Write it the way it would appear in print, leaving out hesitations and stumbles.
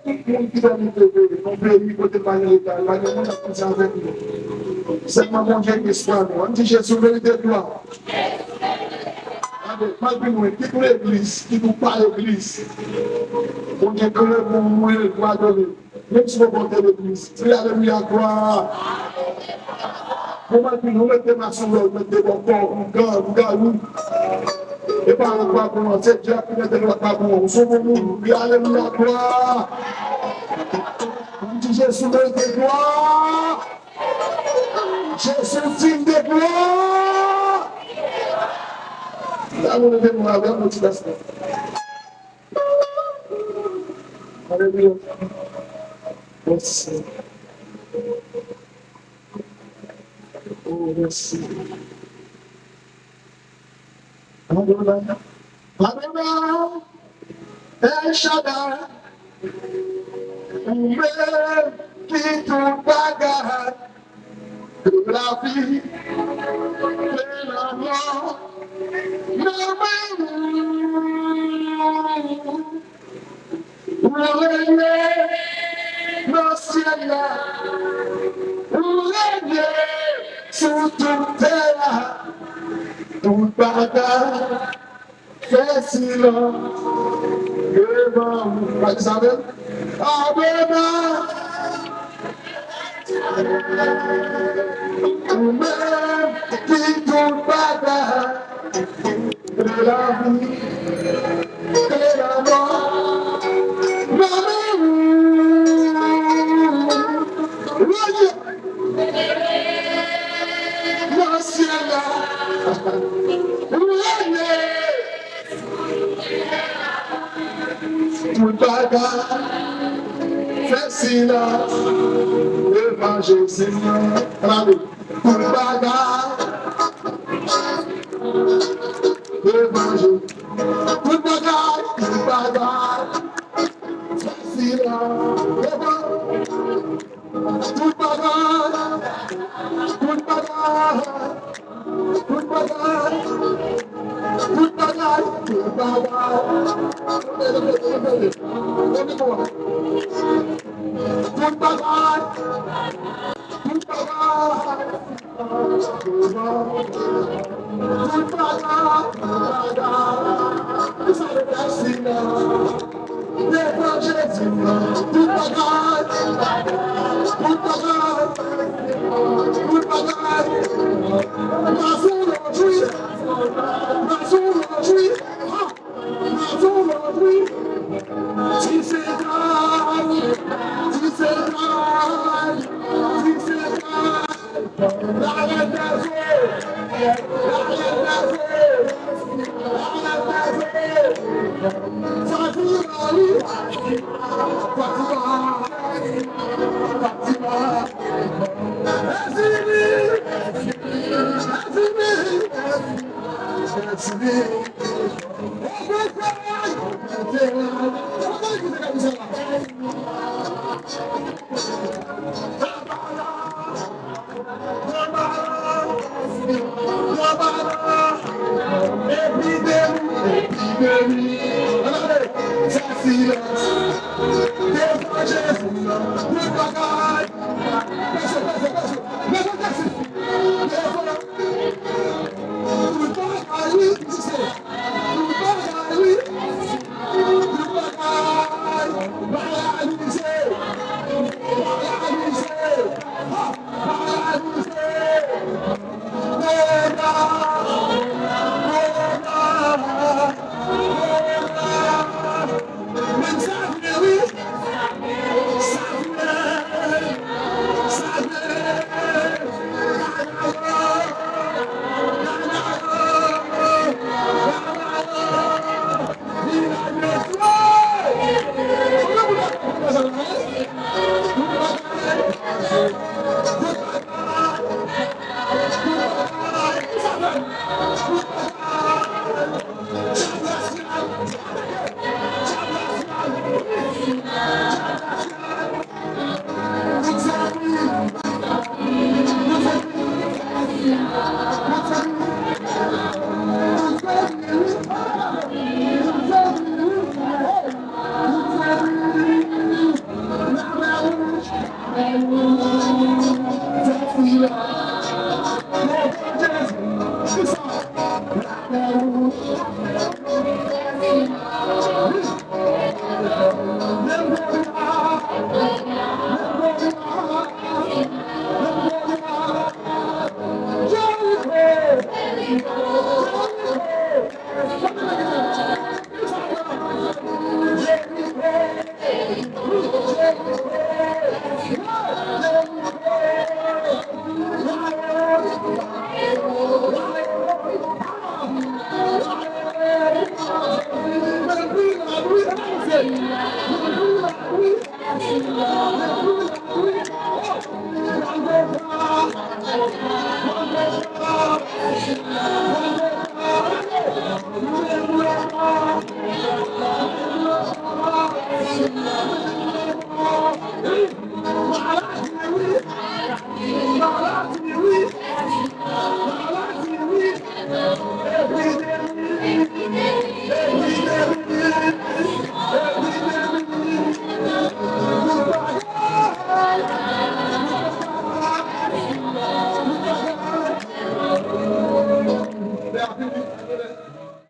monde qui doit nous trouver, mon pays, côté l'État, la demande a poussé avec nous. Seulement mon Dieu qui soit nous. On dit Jésus, vérité de gloire. Malgré nous, qui pour l'église, qui nous parle l'église. Mon Dieu, que le bon moins le droit donner. Même si vous comptez l'église, c'est alléluia, gloire. Comment nous mettez ma soeur, mettez mon corps, vous gardez. Et par le quoi pour c'est Dieu qui met de l'autre pas pour nous. Sauvons-nous, alléluia, gloire. On dit Jésus, vérité de gloire. Jésus, digne de gloire. Là, vous levez moi avec motivation. Alléluia. Merci. Oh, merci. Alléluia. Alléluia. El Shaddai. Ouvert qui tout bagarre de la vie, de la mort. Pour régner dans le ciel là, pour régner sur toute terre, tout bagarre fait silence devant vous. Vous savez? Adonai, vous-même qui tout bagarre de la vie, de la mort. Le ciel là, tout bagarre fait silence devant Jésus. Tout bagarre devant Jésus. Tout bagarre fait silence devant. Tout bagarre, tout bagarre, tout bagarre, tout bagarre, tout bagarre. Tout bagarre, tout bagarre, tout bagarre, tout bagarre. Devant Jésus, tout bagarre, tout bagarre, tout bagarre. Ma soul aujourd'hui, ma soul aujourd'hui, ma soul aujourd'hui. Si c'est grave, si c'est grave, si c'est grave, la reine des eaux, la reine des eaux, la reine des eaux.